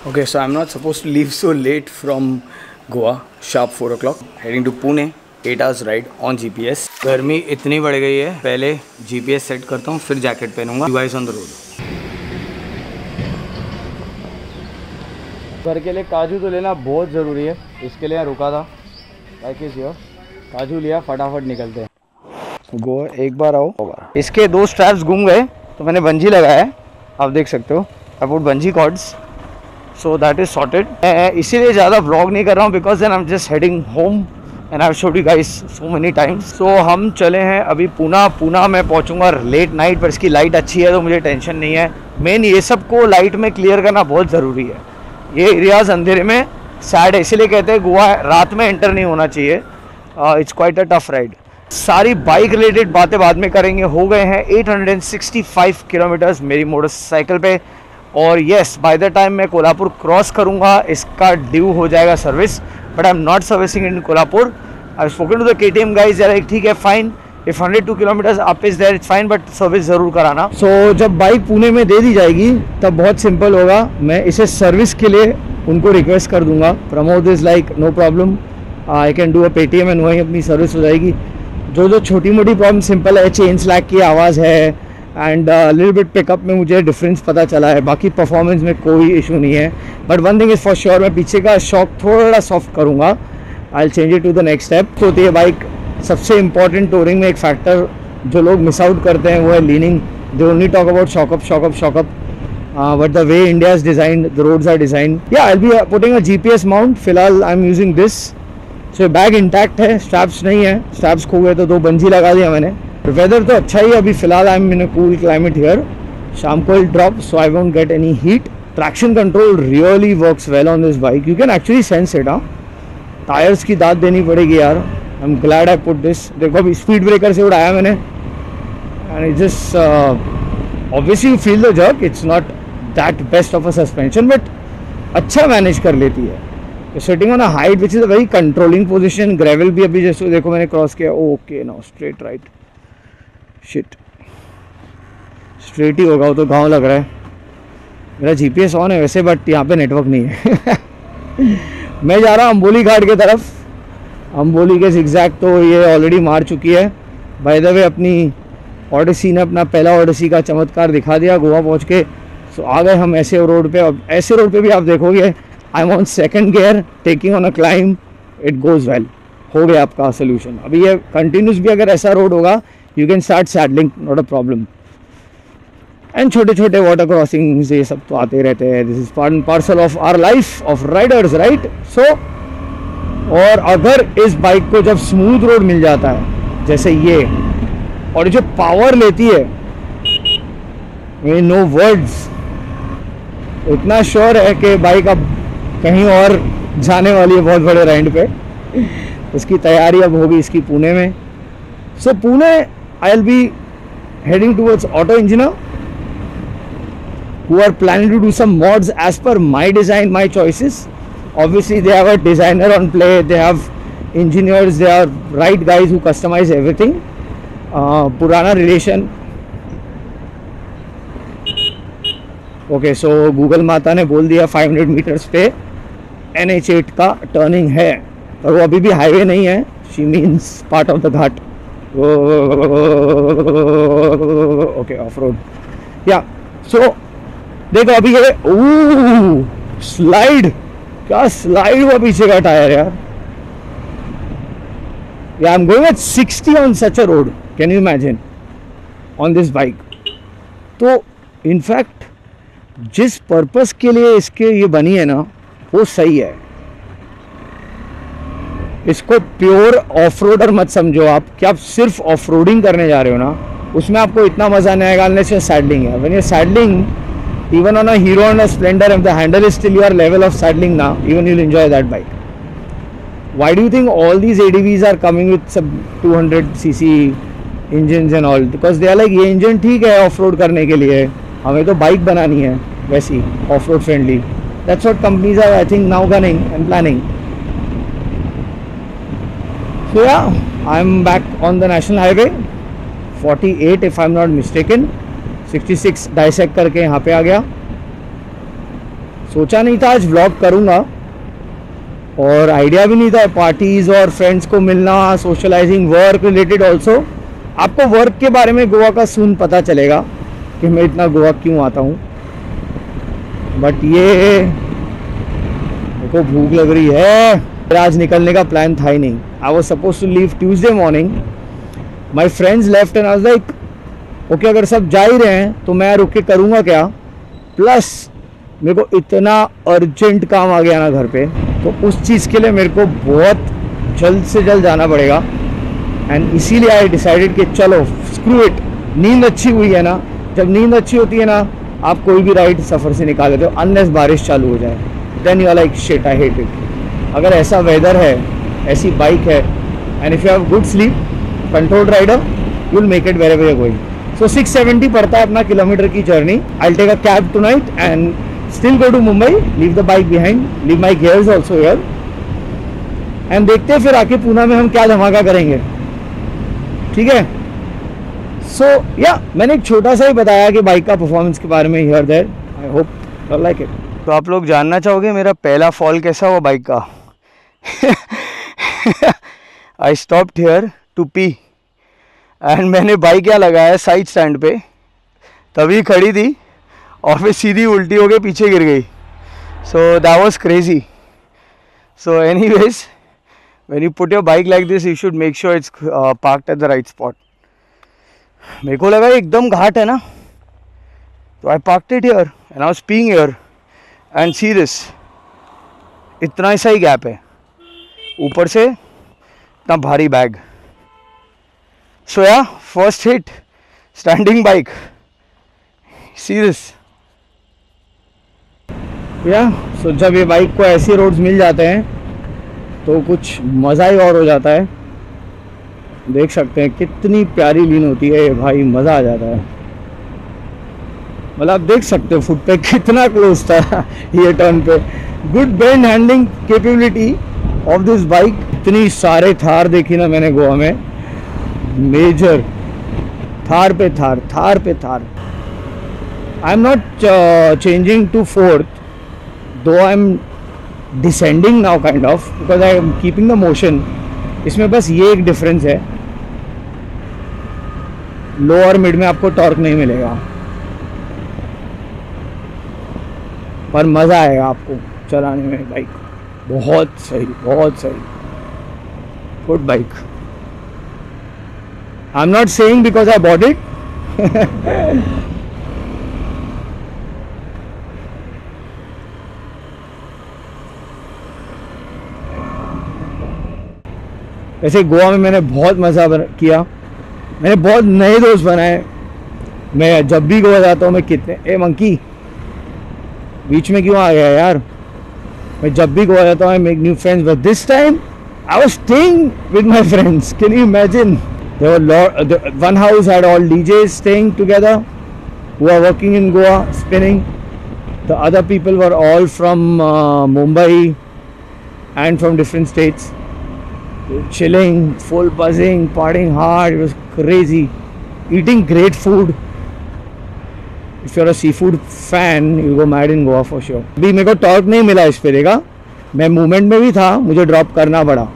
Okay, so I'm not supposed to leave so late from Goa, sharp 4 o'clock. Heading to Pune, 8 hours ride on GPS. गर्मी इतनी बढ़ गई है, पहले GPS set करता हूँ, फिर jacket पहनूंगा. You guys on the road. घर के लिए काजू तो लेना बहुत ज़रूरी है, इसके लिए रुका था. Like is here. काजू लिया, फटाफट निकलते हैं. गोवा एक बार आओ. इसके 2 स्ट्रैप्स घूम गए, तो मैंने बंजी लगाया है, आप देख सकते हो. I put bungee cords. So that is sorted. इसीलिए ज़्यादा vlog नहीं कर रहा हूँ because then I'm just heading home and I've showed you guys so many times. So हम चले हैं अभी पूना मैं पहुँचूँगा लेट नाइट, पर इसकी लाइट अच्छी है तो मुझे टेंशन नहीं है. मेन ये सब को लाइट में क्लियर करना बहुत ज़रूरी है. ये एरियाज़ अंधेरे में सैड है, इसीलिए कहते हैं गोवा रात में एंटर नहीं होना चाहिए. It's quite a tough ride. सारी बाइक रिलेटेड बातें बाद में करेंगे. हो गए हैं 865 किलोमीटर्स मेरी मोटरसाइकिल पे. और येस, बाय द टाइम मैं कोल्हापुर क्रॉस करूंगा इसका ड्यू हो जाएगा service, but I am not servicing in Kolhapur. I spoken to the KTM guys, यार ठीक है fine, if 102 kilometres up is there it's fine, but service ज़रूर कराना. सो जब बाइक पुणे में दे दी जाएगी तब बहुत सिंपल होगा. मैं इसे सर्विस के लिए उनको रिक्वेस्ट कर दूंगा. Pramod is like no problem, I can do a Paytm and वहीं अपनी सर्विस हो जाएगी. जो छोटी मोटी प्रॉब्लम सिंपल है, चेन स्लैग की आवाज़ है एंड लिटिल बिट पिकअप में मुझे डिफरेंस पता चला है, बाकी परफॉर्मेंस में कोई इशू नहीं है. But one thing is for sure, मैं पीछे का शॉक थोड़ा सॉफ्ट करूँगा. I will change it to the next step. तो ये बाइक सबसे इंपॉर्टेंट टूरिंग में एक फैक्टर जो लोग मिस आउट करते हैं वो है leaning. They only talk about shock up but the way India is designed, the roads are designed. Yeah I will be putting a GPS mount. फिलहाल I am using this. So bag intact है, straps नहीं है. Straps खो गए तो 2 bungee लगा दिया मैंने. वेदर तो अच्छा ही है अभी फिलहाल. I M in a cool climate here. शाम को will drop so I won't get any heat. Traction control really works well on this bike. You can actually sense it. Tyres की दाद देनी पड़ेगी यार. I am glad I put this. देखो अभी speed breaker से उड़ाया मैंने and it just obviously you feel the jerk. It's not that best of a suspension but अच्छा मैनेज कर लेती है. Sitting on a height which is a very controlling position. Gravel भी अभी जैसे देखो मैंने क्रॉस किया. Okay now straight right. Shit, straight ही होगा वो तो. गाँव लग रहा है. मेरा GPS ऑन है वैसे बट यहाँ पे नेटवर्क नहीं है. मैं जा रहा हूँ अम्बोली घाट की तरफ. अम्बोली के zigzag तो ये ऑलरेडी मार चुकी है. बाय द वे अपनी ओडिसी ने अपना पहला ओडिसी का चमत्कार दिखा दिया गोवा पहुँच के. सो आ गए हम ऐसे रोड पे. अब ऐसे रोड पे भी आप देखोगे I am on 2nd gear taking on a climb. It goes well. हो गया आपका सोल्यूशन. अभी ये कंटिन्यूस भी अगर ऐसा रोड होगा you can start saddling, not a problem. And छोटे छोटे वाटर क्रॉसिंग्स ये सब तो आते रहते हैं. This is part and parcel of our life of riders, right. So और अगर इस बाइक को जब स्मूथ रोड मिल जाता है जैसे ये, और जो पावर लेती है, नो वर्ड्स. इतना श्योर है कि बाइक अब कहीं और जाने वाली है बहुत बड़े राइड पे. उसकी तैयारी अब होगी इसकी पुणे में. सो Pune I'll be heading towards Auto Engineer, who are planning to do some mods as per my design, my choices. Obviously they have a designer on play, they have engineers, they are right guys who customize everything. Purana relation. Okay, so Google माता ने बोल दिया 500 metres पे NH8 का turning है, पर वो अभी भी हाईवे नहीं है. She means part of the Ghat. Okay of road. या सो देखो अभी ये स्लाइड, क्या स्लाइड हुआ पीछे का टायर यार. या I am going at 60 on such a road. Can you imagine on this bike. तो इनफैक्ट जिस पर्पस के लिए इसके ये बनी है ना वो सही है. इसको प्योर ऑफ रोडर मत समझो आप कि आप सिर्फ ऑफ रोडिंग करने जा रहे हो ना. उसमें आपको इतना मज़ा नहीं आएगा अनलेस यू सैडलिंग है. When you saddling even on a hero and a Splendor, if the handle is still your level of saddling ना, even you'll enjoy that bike. Why do you think all these ADVs are coming with some 200cc engines and all? Because they are like ये engine ठीक है of road करने के लिए, हमें तो bike बनानी है वैसी of road friendly. That's what companies are I think now gunning and planning. So yeah, I'm back on the national highway 48 if I'm not mistaken. 66 dissect करके यहाँ पे आ गया. सोचा नहीं था आज व्लॉग करूँगा, और आइडिया भी नहीं था पार्टीज़ और फ्रेंड्स को मिलना, सोशलाइजिंग, वर्क रिलेटेड ऑल्सो। आपको वर्क के बारे में गोवा का सून पता चलेगा कि मैं इतना गोवा क्यों आता हूँ। बट ये मेरे को भूख लग रही है, आज निकलने का प्लान था ही नहीं। I was suppose to leave Tuesday morning, my friends left and I was like okay, अगर सब जा ही रहे हैं तो मैं रुक के करूँगा क्या। प्लस मेरे को इतना अर्जेंट काम आ गया ना घर पे, तो उस चीज़ के लिए मेरे को बहुत जल्द से जल्द जाना पड़ेगा। एंड इसीलिए आई डिसाइडेड कि चलो स्क्रू इट। नींद अच्छी हुई है ना, जब नींद अच्छी होती है ना, आप कोई भी राइड सफ़र से निकाल लेते हो, अनलेस बारिश चालू हो जाए, then you are like shit, I hate it. अगर ऐसा वेदर है, ऐसी बाइक है, and if you have good sleep, controlled rider, you will make it wherever you are going. So 670 पड़ता है अपना किलोमीटर की journey. I will take a cab tonight and still go to Mumbai, leave the bike behind, leave my gears also here, and देखते हैं फिर आके पूना में हम क्या धमाका करेंगे, ठीक है। सो या मैंने एक छोटा सा ही बताया कि बाइक का परफॉर्मेंस के बारे में, here there, I hope you like it. तो आप लोग जानना चाहोगे मेरा पहला फॉल कैसा हुआ बाइक का। I stopped here to pee, and मैंने बाइक यहाँ लगाया साइड स्टैंड पे, तभी खड़ी थी और फिर सीधी उल्टी होके पीछे गिर गई। So that was crazy. So anyways, when you put your bike like this, you should make sure it's parked at the right spot. मेरे को लगा एकदम घाट है ना, तो I parked it here and I was peeing here, and see this, इतना ऐसा ही गैप है, ऊपर से इतना भारी बैग। सो या first hit standing bike, see this. या सो जब ये बाइक को ऐसे रोड्स मिल जाते हैं तो कुछ मज़ा ही और हो जाता है। देख सकते हैं कितनी प्यारी लीन होती है ये भाई, मज़ा आ जाता है। मतलब आप देख सकते हो फुट पे कितना क्लोज था ये टर्न पे। Good bend handling capability of this bike. इतनी सारे थार देखी ना मैंने गोवा में, मेजर थार पे थार, थार पे Thar. I am not changing to fourth, though I am descending now kind of, because I am keeping the motion. इसमें बस ये एक डिफरेंस है, लो और मिड में आपको टॉर्क नहीं मिलेगा, पर मज़ा आएगा आपको चलाने में बाइक। बहुत सही, बहुत सही, good bike. I am not saying because I bought it. वैसे गोवा में मैंने बहुत मज़ा किया, मैंने बहुत नए दोस्त बनाए। मैं जब भी गोवा जाता हूँ, मैं कितने, ए मंकी बीच में क्यों आ गया यार। मैं जब भी गोवा जाता हूँ I make new friends, but this time I was staying with my friends. Can you imagine, one house had all DJs staying together who are working in Goa, spinning. The other people were all from Mumbai and from different states. Chilling, full buzzing, partying hard. It was crazy. Eating great food. If you're a seafood fan, you'll go mad in Goa for sure. अभी मेरे को torque नहीं मिला इस पे, देखा मैं movement में भी था, मुझे ड्रॉप करना पड़ा।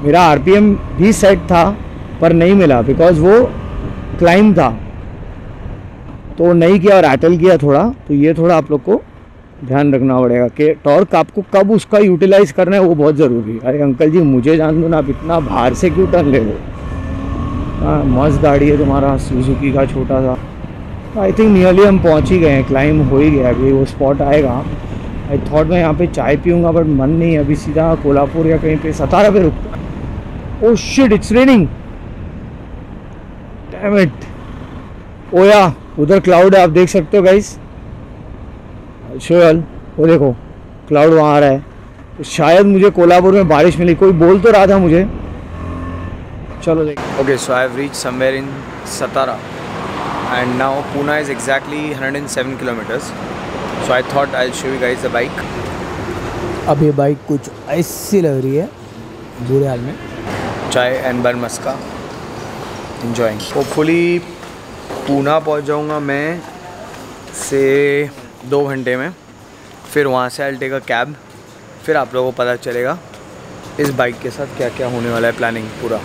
मेरा RPM भी सेट था पर नहीं मिला, बिकॉज वो क्लाइंब था तो नहीं किया और रैटल किया थोड़ा। तो ये थोड़ा आप लोग को ध्यान रखना पड़ेगा कि टॉर्क आपको कब उसका यूटिलाइज करना है, वो बहुत ज़रूरी है। अरे अंकल जी मुझे जान दो ना, आप इतना बाहर से क्यों टर्न ले लो। हाँ मस्त गाड़ी है तुम्हारा, सुजुकी का छोटा सा। आई थिंक नियरली हम पहुंच ही गए हैं, क्लाइंब हो ही गया, अभी वो स्पॉट आएगा। आई थॉट मैं यहाँ पे चाय पीऊँगा, बट मन नहीं, अभी सीधा कोल्हापुर या कहीं पे सतारा पे रुकता। Oh shit, it's raining, damn it. ओया उधर क्लाउड है, आप देख सकते हो गाइस। शोयल वो देखो क्लाउड वहाँ आ रहा है, तो शायद मुझे कोल्हापुर में बारिश मिली, कोई बोल तो रहा था मुझे। चलो देख। Okay so I have reached somewhere in Satara and now Poona is exactly 107 kilometres. So I thought I will show you guys the bike. अब ये बाइक कुछ ऐसी लग रही है बुरे हाल में। चाय एंड बन मस्का एंजॉइंग। होपफुली पूना पहुंच जाऊंगा मैं से 2 घंटे में। फिर वहाँ से आई टेक अ कैब, फिर आप लोगों को पता चलेगा इस बाइक के साथ क्या क्या होने वाला है, प्लानिंग पूरा।